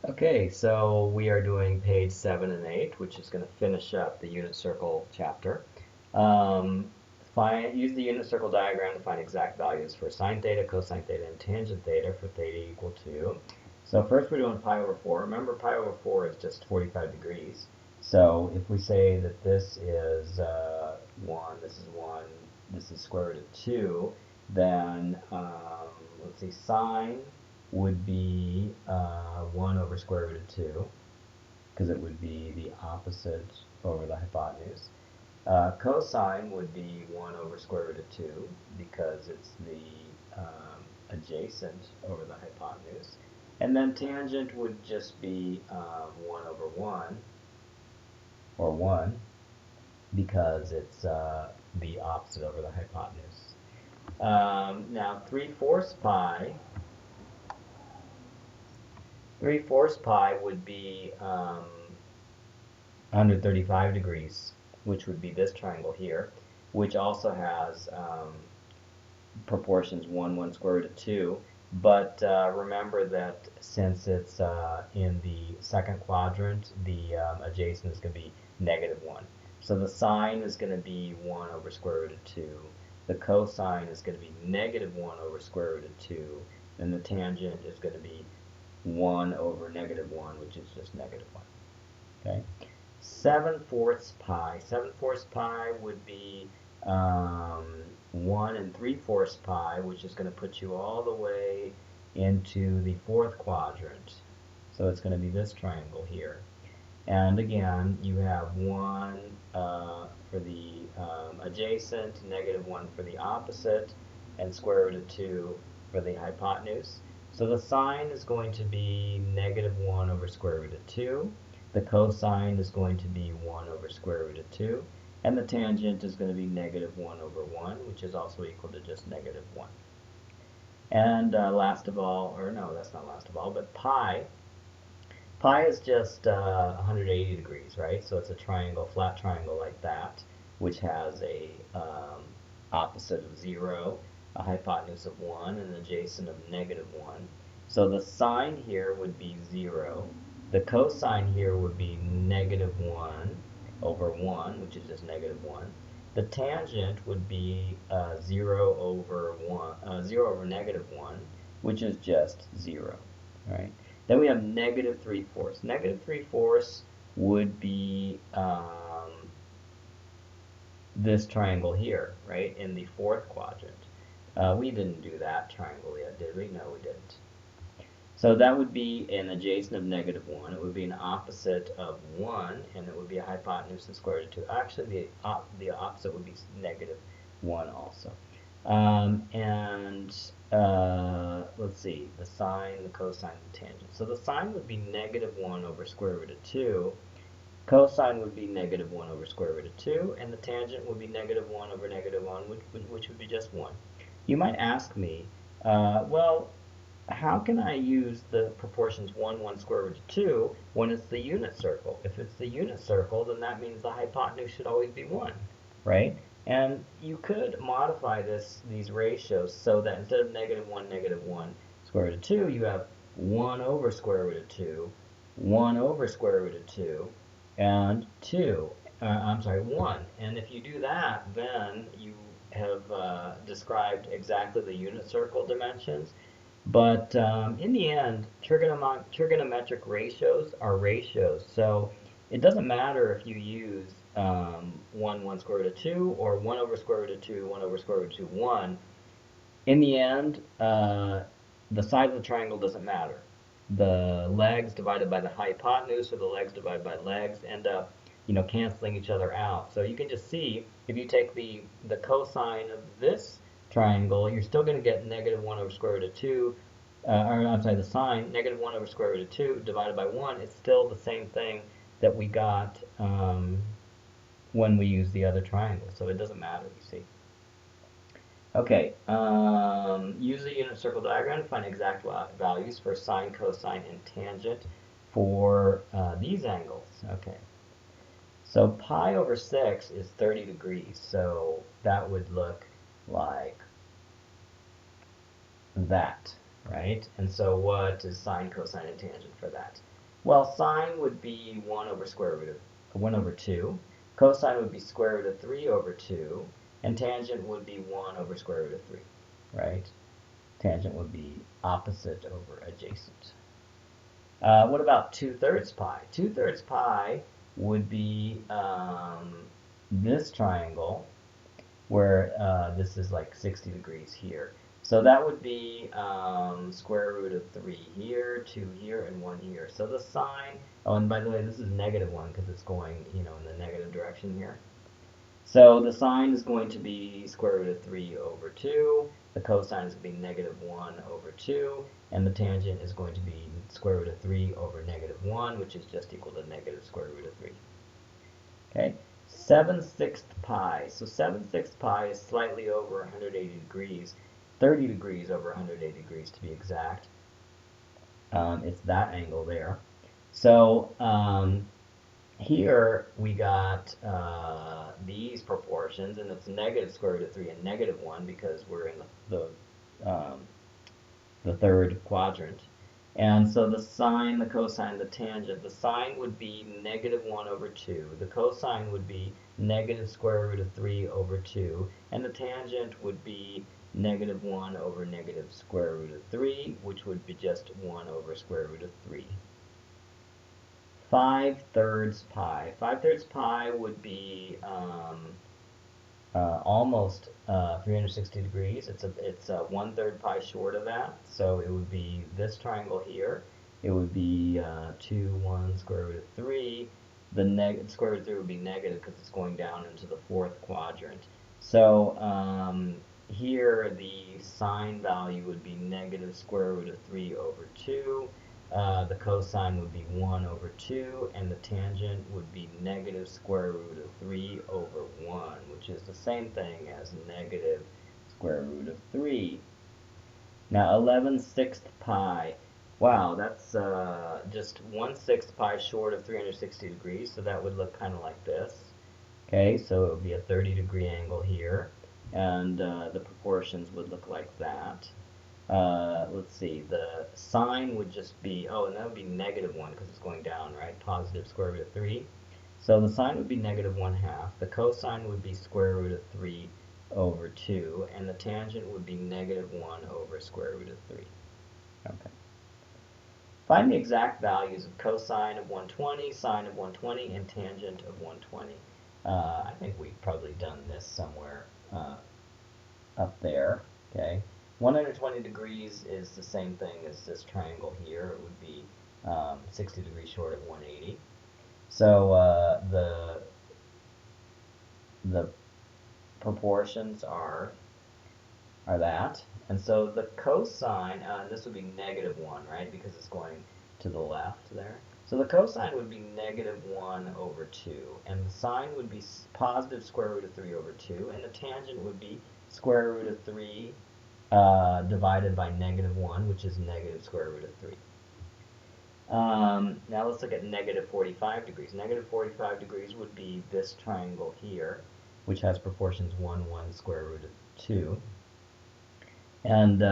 Okay, so we are doing page 7 and 8, which is going to finish up the unit circle chapter. Use the unit circle diagram to find exact values for sine theta, cosine theta, and tangent theta for theta equal to. So first we're doing pi over 4. Remember, pi over 4 is just 45 degrees. So if we say that this is 1, this is 1, this is square root of 2, then let's see, sine would be 1 over square root of 2, because it would be the opposite over the hypotenuse. Cosine would be 1 over square root of 2, because it's the adjacent over the hypotenuse. And then tangent would just be 1 over 1, or 1, because it's the opposite over the hypotenuse. Now 3/4 pi 3/4 pi would be 135 degrees, which would be this triangle here, which also has proportions 1, 1 square root of 2. But remember that since it's in the second quadrant, the adjacent is going to be -1. So the sine is going to be 1 over square root of 2. The cosine is going to be -1 over square root of 2. And the tangent is going to be 1 over -1, which is just -1. Okay. 7/4 pi. 7/4 pi would be 1 and 3/4 pi, which is going to put you all the way into the fourth quadrant. So it's going to be this triangle here. And again, you have 1 for the adjacent, -1 for the opposite, and square root of 2 for the hypotenuse. So the sine is going to be -1 over square root of 2. The cosine is going to be 1 over square root of 2. And the tangent is going to be -1 over 1, which is also equal to just -1. And last of all, or no, that's not last of all, but pi. Pi is just 180 degrees, right? So it's a triangle, flat triangle like that, which has a opposite of 0, a hypotenuse of 1, and an adjacent of -1. So the sine here would be 0. The cosine here would be -1 over 1, which is just -1. The tangent would be 0 over 1, 0 over -1, which is just 0. Right? Then we have -3/4. -3/4 would be this triangle here, right, in the fourth quadrant. We didn't do that triangle yet, did we? No, we didn't. So that would be an adjacent of -1. It would be an opposite of 1, and it would be a hypotenuse of square root of 2. Actually, the opposite would be -1 also. Let's see, the sine, the cosine, the tangent. So the sine would be -1 over square root of 2. Cosine would be -1 over square root of 2, and the tangent would be -1 over -1, which would be just 1. You might ask me, well, how can I use the proportions 1, 1 square root of 2 when it's the unit circle? If it's the unit circle, then that means the hypotenuse should always be 1, right? And you could modify these ratios so that instead of -1, -1 square root of 2, you have 1 over square root of 2, 1 over square root of 2, and 1. And if you do that, then you have described exactly the unit circle dimensions. But in the end, trigonometric ratios are ratios. So it doesn't matter if you use 1, 1 square root of 2, or 1 over square root of 2, 1 over square root of 2, 1. In the end, the side of the triangle doesn't matter. The legs divided by the hypotenuse, or the legs divided by legs, end up canceling each other out. So you can just see, if you take the cosine of this triangle, you're still going to get -1 over square root of 2, or I'm sorry, the sine, -1 over square root of 2 divided by 1. It's still the same thing that we got when we use the other triangle. So it doesn't matter, you see. Okay, use the unit circle diagram to find exact values for sine, cosine, and tangent for these angles. Okay. So pi over 6 is 30 degrees, so that would look like that. right? And so what is sine, cosine, and tangent for that? Well, sine would be 1 over square root of 1 over 2. Cosine would be square root of 3 over 2. And tangent would be 1 over square root of 3, right? Tangent would be opposite over adjacent. What about 2/3 pi? 2/3 pi would be this triangle where this is like 60 degrees here. So that would be square root of 3 here, 2 here, and 1 here. So the sine, oh, and by the way, this is -1 because it's going, in the negative direction here. So the sine is going to be square root of 3 over 2. The cosine is going to be -1 over 2. And the tangent is going to be square root of 3 over -1, which is just equal to negative square root of 3. Okay, 7/6 pi. So 7/6 pi is slightly over 180 degrees, 30 degrees over 180 degrees to be exact. It's that angle there. So here we got these proportions, and it's negative square root of 3 and -1 because we're in the third quadrant. And so the sine, the cosine, the tangent, the sine would be -1 over 2. The cosine would be negative square root of 3 over 2. And the tangent would be -1 over negative square root of 3, which would be just 1 over square root of 3. 5/3 pi. 5/3 pi would be almost 360 degrees. It's 1/3 pi short of that, so it would be this triangle here. It would be 2, 1, square root of 3. The square root of 3 would be negative because it's going down into the fourth quadrant. So here the sine value would be negative square root of 3 over 2. The cosine would be 1 over 2, and the tangent would be negative square root of 3 over 1, which is the same thing as negative square root of 3. Now 11/6 pi. Wow, that's just 1/6 pi short of 360 degrees, so that would look kind of like this. Okay, so it would be a 30-degree angle here, and the proportions would look like that. Let's see, the sine would just be, oh, and that would be -1 because it's going down, right? Positive square root of 3. So the sine would be -1/2. The cosine would be square root of 3 over 2. And the tangent would be -1 over square root of 3. Okay. Find the exact values of cosine of 120, sine of 120, and tangent of 120. I think we've probably done this somewhere up there. Okay. 120 degrees is the same thing as this triangle here. It would be 60 degrees short of 180. So the proportions are that. And so the cosine, this would be -1, right? Because it's going to the left there. So the cosine would be -1 over 2. And the sine would be positive square root of 3 over 2. And the tangent would be square root of 3 divided by -1, which is negative square root of 3. Now let's look at -45 degrees. -45 degrees would be this triangle here, which has proportions 1, 1, square root of 2. And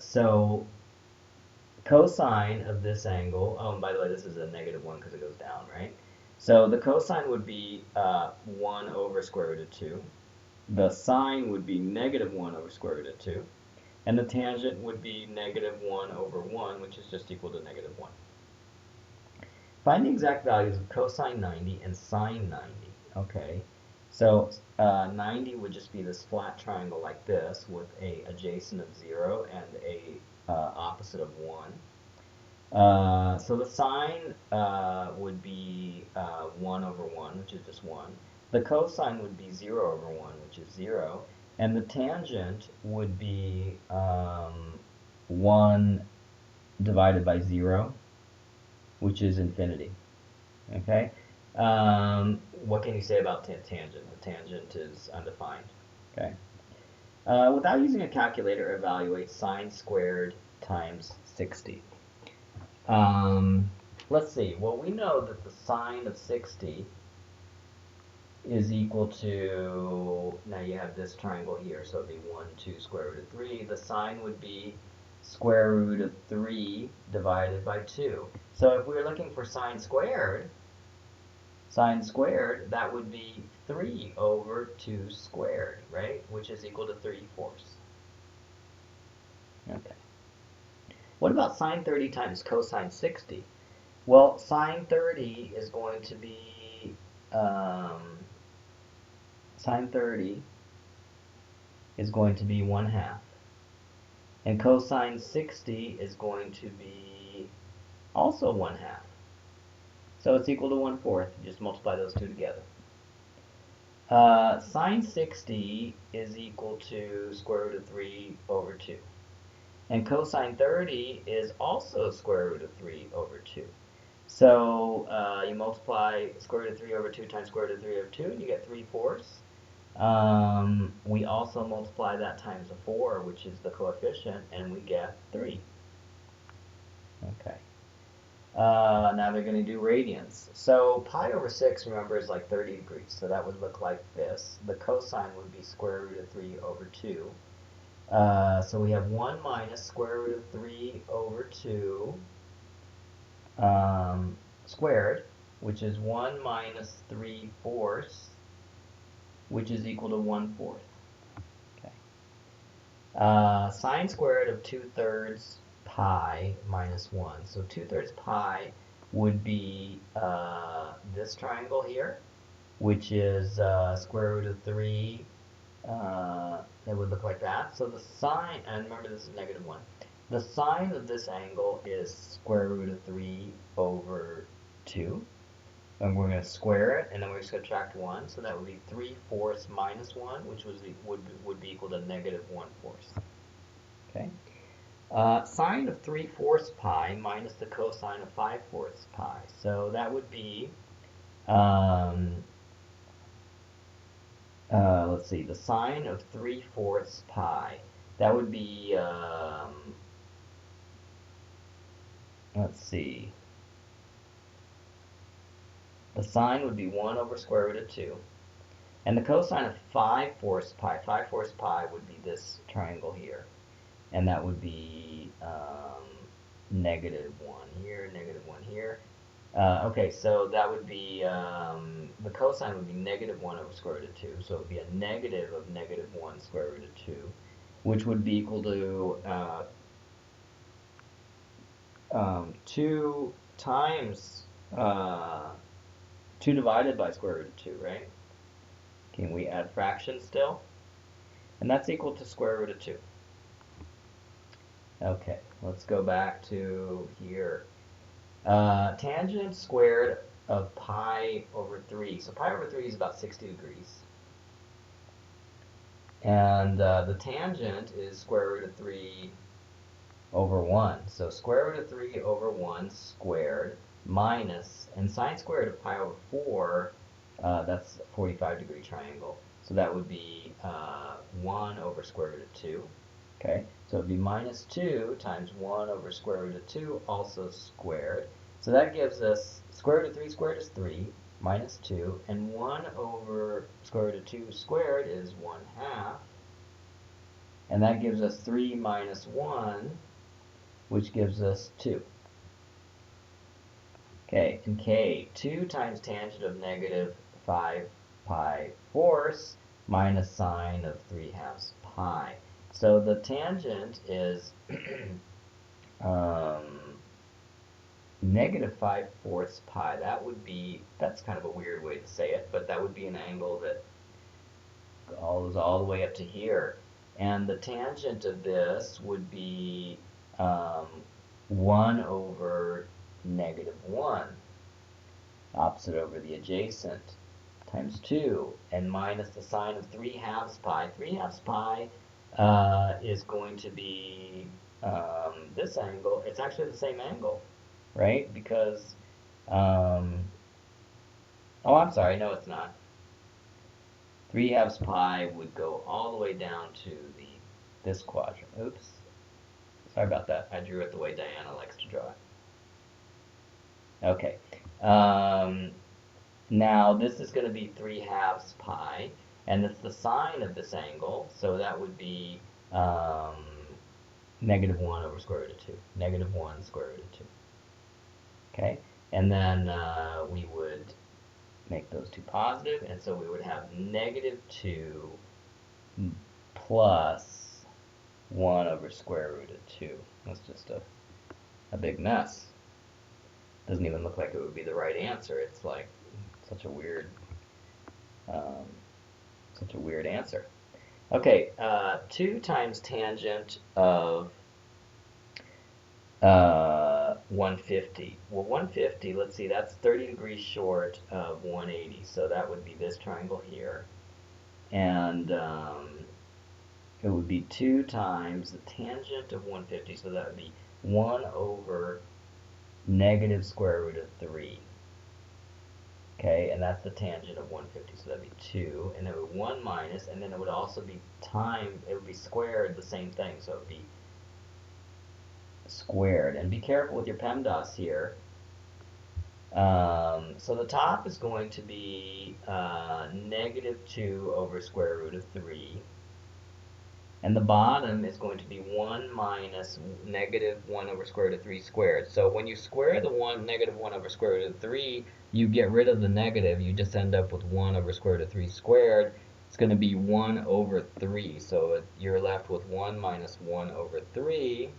so cosine of this angle, oh, and by the way, this is a -1 because it goes down, right? So the cosine would be 1 over square root of 2. The sine would be -1 over square root of 2. And the tangent would be -1 over 1, which is just equal to -1. Find the exact values of cosine 90 and sine 90. Okay, so 90 would just be this flat triangle like this with a adjacent of 0 and a opposite of 1. So the sine would be 1 over 1, which is just 1. The cosine would be 0 over 1, which is 0. And the tangent would be 1 divided by 0, which is infinity. Okay? What can you say about tangent? The tangent is undefined. Okay? Without using a calculator, evaluate sine squared times 60. Let's see. Well, we know that the sine of 60 is equal to, now you have this triangle here, so it would be 1, 2, square root of 3. The sine would be square root of 3 divided by 2. So if we were looking for sine squared, that would be 3 over 2 squared, right? Which is equal to 3/4. Okay. What about sine 30 times cosine 60? Well, sine 30 is going to be, sine 30 is going to be 1/2. And cosine 60 is going to be also 1/2. So it's equal to 1/4. Just multiply those two together. Sine 60 is equal to square root of 3 over 2. And cosine 30 is also square root of 3 over 2. So you multiply square root of 3 over 2 times square root of 3 over 2, and you get 3/4. We also multiply that times a 4, which is the coefficient, and we get 3. Okay. Now they're going to do radians. So pi over 6, remember, is like 30 degrees. So that would look like this. The cosine would be square root of 3 over 2. So we have 1 minus square root of 3 over 2 squared, which is 1 minus 3/4, which is equal to 1/4. Okay. Sine squared of 2/3 pi minus 1. So 2/3 pi would be this triangle here, which is square root of 3. It would look like that. So the sine, and remember this is -1. The sine of this angle is square root of 3 over 2. And we're going to square it, and then we're just going to subtract 1. So that would be 3/4 minus 1, which would be equal to -1/4. Okay. Sine of 3/4 pi minus the cosine of 5/4 pi. So that would be, let's see, the sine of 3/4 pi. That would be, let's see. The sine would be 1 over square root of 2. And the cosine of 5/4 pi, 5/4 pi would be this triangle here. And that would be -1 here, -1 here. Okay, so that would be, the cosine would be -1 over square root of 2. So it would be a negative of -1 square root of 2, which would be equal to 2 times 2 divided by square root of 2, right? Can we add fractions still? And that's equal to square root of 2. Okay, let's go back to here. Tangent squared of pi over 3. So pi over 3 is about 60 degrees. And the tangent is square root of 3 over 1. So square root of 3 over 1 squared minus, and sine squared of pi over 4, that's a 45-degree triangle. So that would be 1 over square root of 2. Okay, so it would be -2 times 1 over square root of 2, also squared. So that gives us square root of 3 squared is 3, minus 2, and 1 over square root of 2 squared is 1/2. And that gives us 3 minus 1, which gives us 2. Okay, and k, 2 times tangent of -5 pi fourths minus sine of 3/2 pi. So the tangent is -5/4 pi. That's kind of a weird way to say it, but that would be an angle that goes all the way up to here. And the tangent of this would be 1 over -1, opposite over the adjacent, times 2, and minus the sine of 3/2 pi. 3/2 pi is going to be this angle. It's actually the same angle, right? Because, oh, I'm sorry, no it's not. 3/2 pi would go all the way down to this quadrant. Oops. Sorry about that. I drew it the way Diana likes to draw it. Okay. Now this is going to be 3/2 pi, and it's the sine of this angle, so that would be negative 1 over square root of 2. Negative 1 square root of 2. Okay, and then we would make those two positive, and so we would have negative 2 plus 1 over square root of 2. That's just a big mess. Doesn't even look like it would be the right answer. It's like such a weird answer. Okay, 2 times tangent of 150. Well, 150, let's see, that's 30 degrees short of 180, so that would be this triangle here. And it would be 2 times the tangent of 150, so that would be 1 over negative square root of 3. Okay, and that's the tangent of 150, so that would be 2, and then it would 1 minus, and then it would also be it would be squared, the same thing, so it would be squared. And be careful with your PEMDAS here. So the top is going to be negative 2 over square root of 3. And the bottom is going to be 1 minus negative 1 over square root of 3 squared. So when you square the negative 1 over square root of 3, you get rid of the negative. You just end up with 1 over square root of 3 squared. It's going to be 1 over 3. So you're left with 1 minus 1 over 3,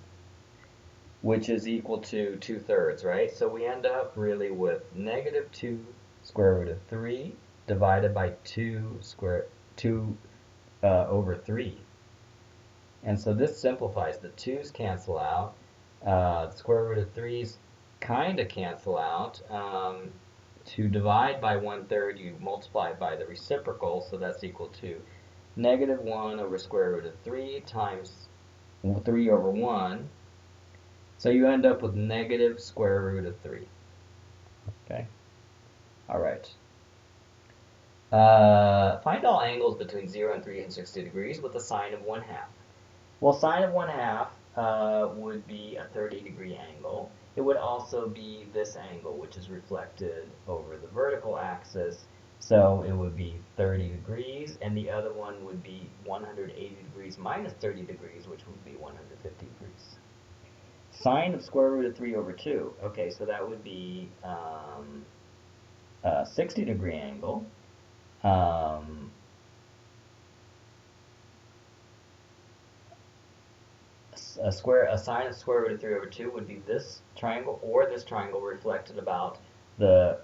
which is equal to 2/3, right? So we end up really with negative 2 square root of 3 divided by 2 over 3. And so this simplifies. The 2's cancel out. The square root of 3's kind of cancel out. To divide by 1/3, you multiply it by the reciprocal, so that's equal to negative 1 over square root of 3 times 3 over 1. So you end up with negative square root of 3. Okay? All right. Find all angles between 0 and 360 degrees with a sine of 1/2. Well, sine of 1/2 would be a 30-degree angle. It would also be this angle, which is reflected over the vertical axis. So it would be 30 degrees, and the other one would be 180 degrees minus 30 degrees, which would be 150 degrees. Sine of square root of 3 over 2. Okay, so that would be a 60-degree angle. A sine of square root of 3 over 2 would be this triangle or this triangle reflected about the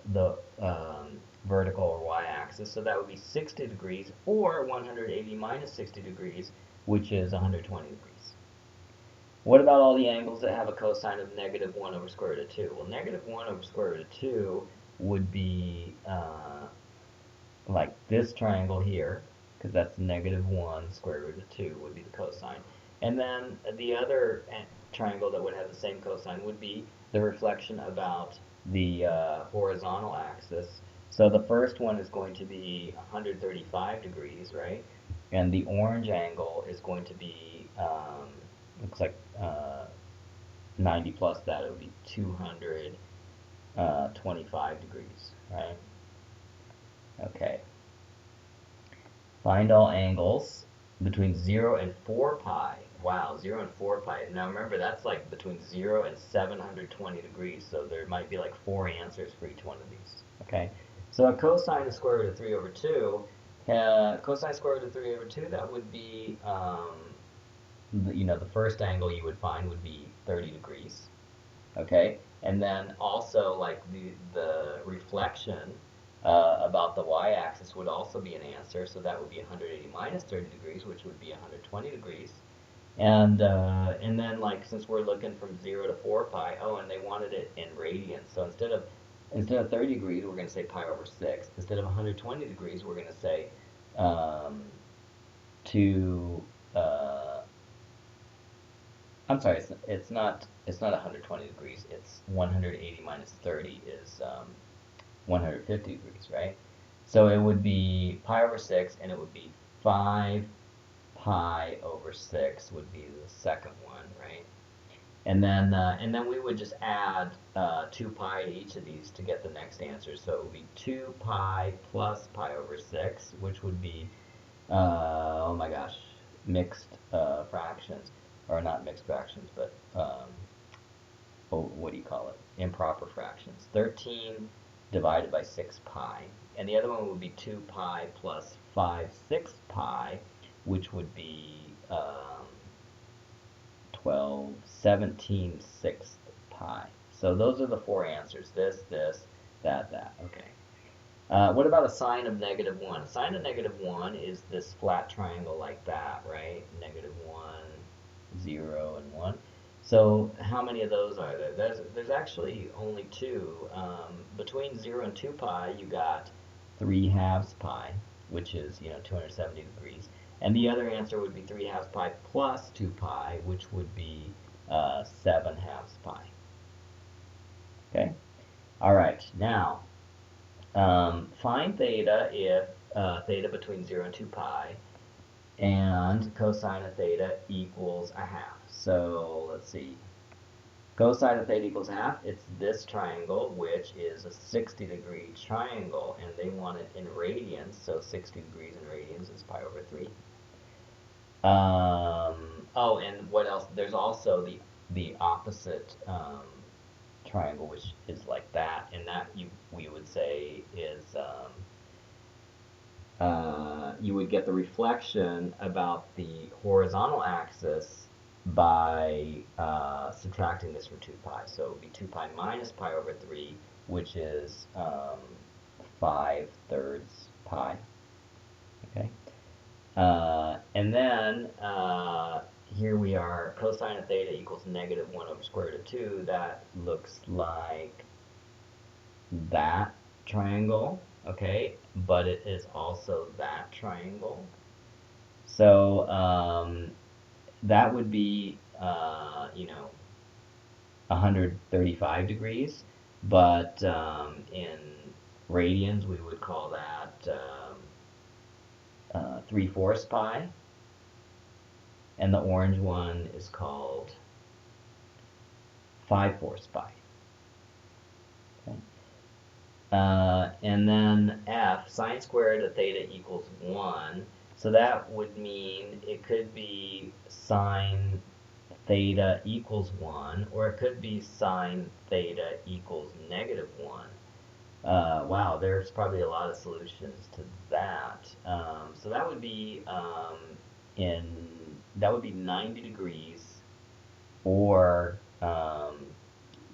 vertical or y-axis. So that would be 60 degrees or 180 minus 60 degrees, which is 120 degrees. What about all the angles that have a cosine of negative 1 over square root of 2? Well, negative 1 over square root of 2 would be like this triangle here, because that's negative 1 square root of 2 would be the cosine. And then the other triangle that would have the same cosine would be the reflection about the horizontal axis. So the first one is going to be 135 degrees, right? And the orange angle is going to be, looks like 90 plus that, it would be 225 degrees, right? Okay. Find all angles between 0 and 4 pi. Wow, 0 and 4 pi. Now remember, that's like between 0 and 720 degrees, so there might be like 4 answers for each one of these. Okay, so a cosine of square root of 3 over 2, cosine square root of 3 over 2, that would be, the first angle you would find would be 30 degrees. Okay, and then also like the reflection about the y-axis would also be an answer, so that would be 180 minus 30 degrees, which would be 120 degrees. And then like since we're looking from 0 to 4 pi, oh, and they wanted it in radians, so instead of 30 degrees, we're going to say pi over 6. Instead of 120 degrees, we're going to say I'm sorry, it's not 120 degrees. It's 180 minus 30 is 150 degrees, right? So it would be pi over 6, and it would be 5 pi over 6 would be the second one, right? And then we would just add 2 pi to each of these to get the next answer. So it would be 2 pi plus pi over 6, which would be, oh my gosh, mixed fractions. or not mixed fractions, but what do you call it? Improper fractions. 13 divided by 6 pi. And the other one would be 2 pi plus 5/6 pi, which would be 17/6 pi. So those are the four answers. This, that. Okay. What about a sine of -1? A sine of -1 is this flat triangle like that, right? -1, 0, and 1. So how many of those are there? There's actually only two. Between 0 and 2 pi, you got 3/2 pi, which is 270 degrees. And the other answer would be 3/2 pi plus 2 pi, which would be 7/2 pi. Okay? All right, now find theta if theta between 0 and 2 pi and cosine of theta equals 1/2. So let's see. Cosine of theta equals 1/2. It's this triangle, which is a 60-degree triangle, and they want it in radians, so 60 degrees in radians is pi over 3. Oh, and what else? There's also the opposite triangle, which is like that, and that we would say is you would get the reflection about the horizontal axis by subtracting this from 2 pi. So it would be 2 pi minus pi over 3, which is 5/3 pi. Okay. And then here we are, cosine of theta equals -1 over square root of 2. That looks like that triangle, okay, but it is also that triangle. So that would be 135 degrees, but in radians we would call that 3/4 pi, and the orange one is called 5/4 pi. Okay. And then f, sine squared of theta equals 1. So that would mean it could be sine theta equals 1, or it could be sine theta equals -1. Wow, there's probably a lot of solutions to that. So that would be 90 degrees, or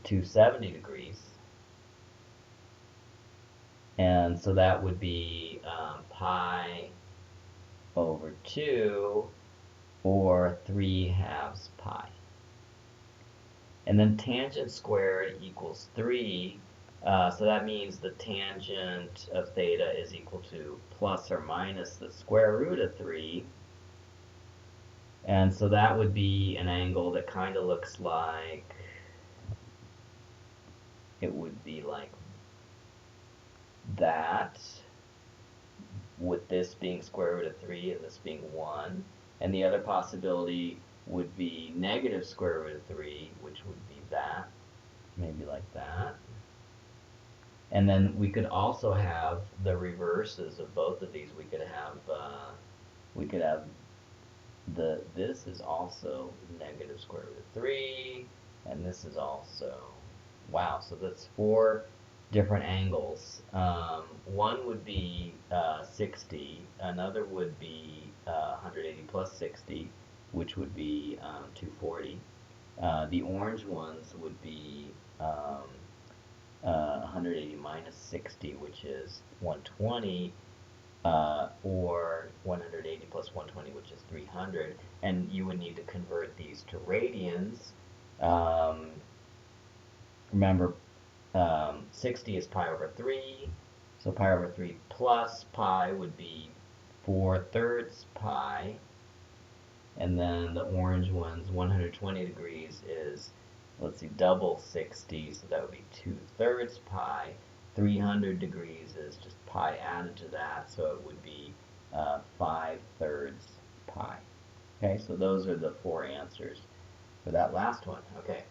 270 degrees. And so that would be pi over 2, or 3/2 pi. And then tangent squared equals 3. So that means the tangent of theta is equal to plus or minus the square root of 3. And so that would be an angle that kind of looks like, it would be like that, with this being square root of 3 and this being 1. And the other possibility would be negative square root of 3, which would be that, maybe like that. And then we could also have the reverses of both of these. We could have this is also negative square root of 3, and this is also, wow, so that's 4 different angles. One would be 60, another would be 180 plus 60, which would be 240. The orange ones would be 180 minus 60, which is 120, or 180 plus 120, which is 300. And you would need to convert these to radians. Remember, 60 is pi over 3, so pi over 3 plus pi would be 4/3 pi. And then the orange ones, 120 degrees is, let's see, double 60, so that would be 2/3 pi. 300 degrees is just pi added to that, so it would be 5/3 pi. Okay, so those are the 4 answers for that last one. Okay,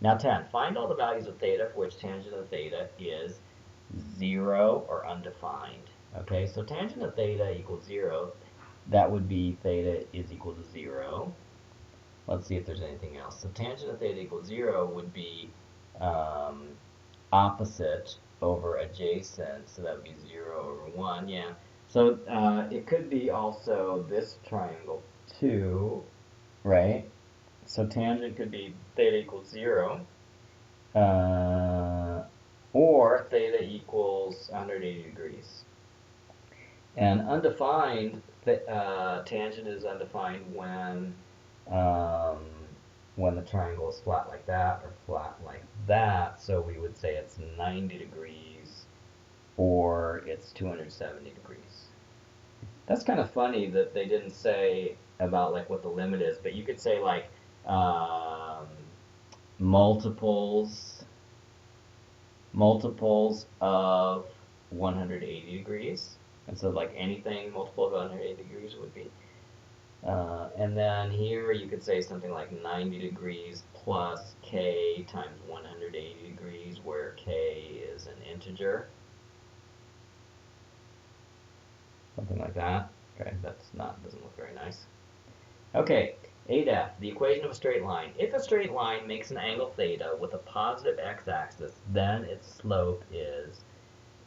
now 10. Find all the values of theta for which tangent of theta is 0 or undefined. Okay, so tangent of theta equals 0. That would be theta is equal to 0. Let's see if there's anything else. So tangent of theta equals 0 would be um, opposite over adjacent, so that would be 0 over 1, yeah. So it could be also this triangle too, right? So tangent could be theta equals 0, or theta equals 180 degrees. And undefined, tangent is undefined um, when the triangle is flat like that or flat like that. So we would say it's 90 degrees or it's 270 degrees. That's kind of funny that they didn't say about like what the limit is, but you could say like um, multiples of 180 degrees. And so like anything multiple of 180 degrees would be. And then here you could say something like 90 degrees plus k times 180 degrees, where k is an integer. Something like that. Okay, doesn't look very nice. Okay, 8f, the equation of a straight line. If a straight line makes an angle theta with a positive x-axis, then its slope is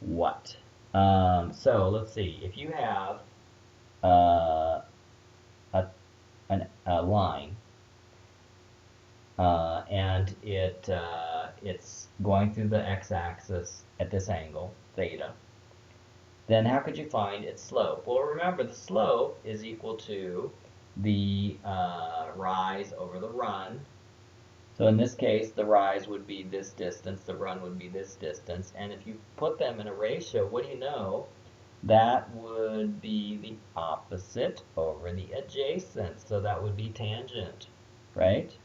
what? So let's see. If you have a line and it's going through the x-axis at this angle, theta, then how could you find its slope? Well, remember the slope is equal to the rise over the run. So in this case, the rise would be this distance, the run would be this distance, and if you put them in a ratio, what do you know? That would be the opposite over the adjacent, so that would be tangent, right?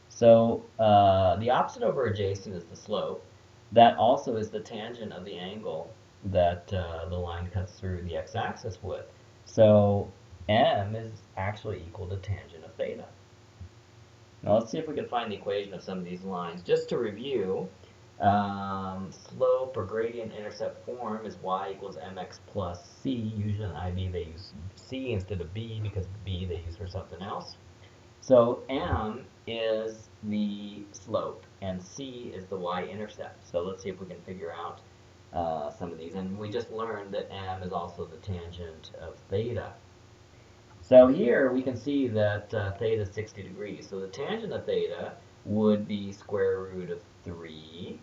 So the opposite over adjacent is the slope. That also is the tangent of the angle that the line cuts through the x-axis with. So m is actually equal to tangent of theta. Now let's see if we can find the equation of some of these lines. Just to review, slope or gradient intercept form is y equals mx plus c. Usually in IB they use c instead of b because b they use for something else. So m is the slope and c is the y-intercept. So let's see if we can figure out some of these. And we just learned that m is also the tangent of theta. So here we can see that theta is 60 degrees. So the tangent of theta would be square root of 3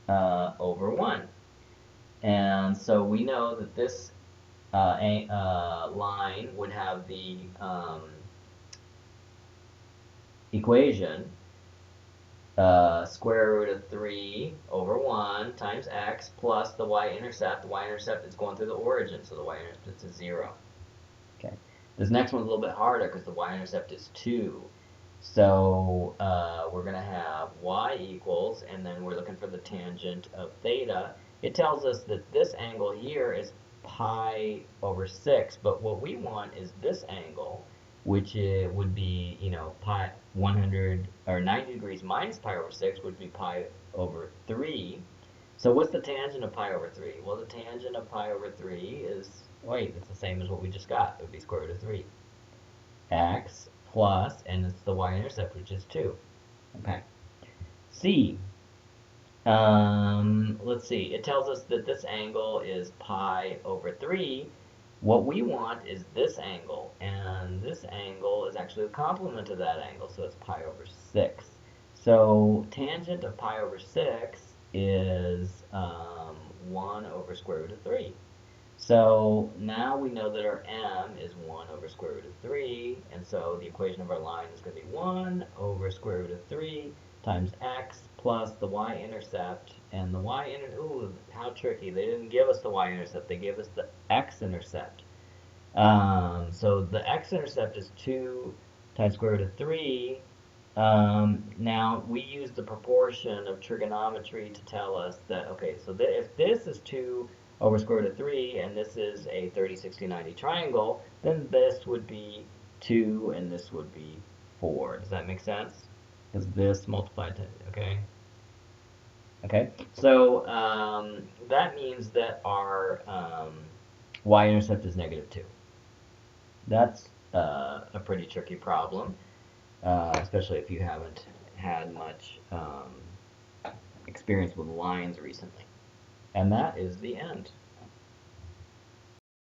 over 1. And so we know that this line would have the equation square root of 3 over 1 times x plus the y-intercept. The y-intercept is going through the origin, so the y-intercept is 0. Okay. This next one's a little bit harder because the y-intercept is 2. So we're going to have y equals, and then we're looking for the tangent of theta. It tells us that this angle here is pi over 6, but what we want is this angle, which would be, pi 100 or 90 degrees minus pi over 6 would be pi over 3. So what's the tangent of pi over 3? Well, the tangent of pi over 3 is, wait, it's the same as what we just got. It would be square root of 3. X plus, and it's the y-intercept, which is 2. Okay. C. Let's see. It tells us that this angle is pi over 3. What we want is this angle, and this angle is actually the complement of that angle, so it's pi over 6. So tangent of pi over 6 is 1 over square root of 3. So now we know that our m is 1 over square root of 3, and so the equation of our line is going to be 1 over square root of 3 times x plus the y-intercept, and the y-intercept, ooh, how tricky. They didn't give us the y-intercept, they gave us the x-intercept. So the x-intercept is 2 times square root of 3. Now, we use the proportion of trigonometry to tell us that, okay, so if this is 2 over square root of 3, and this is a 30, 60, 90 triangle, then this would be 2, and this would be 4. Does that make sense? Because this multiplied to, okay? Okay, so that means that our y-intercept is negative 2. That's a pretty tricky problem, especially if you haven't had much experience with lines recently. And that is the end.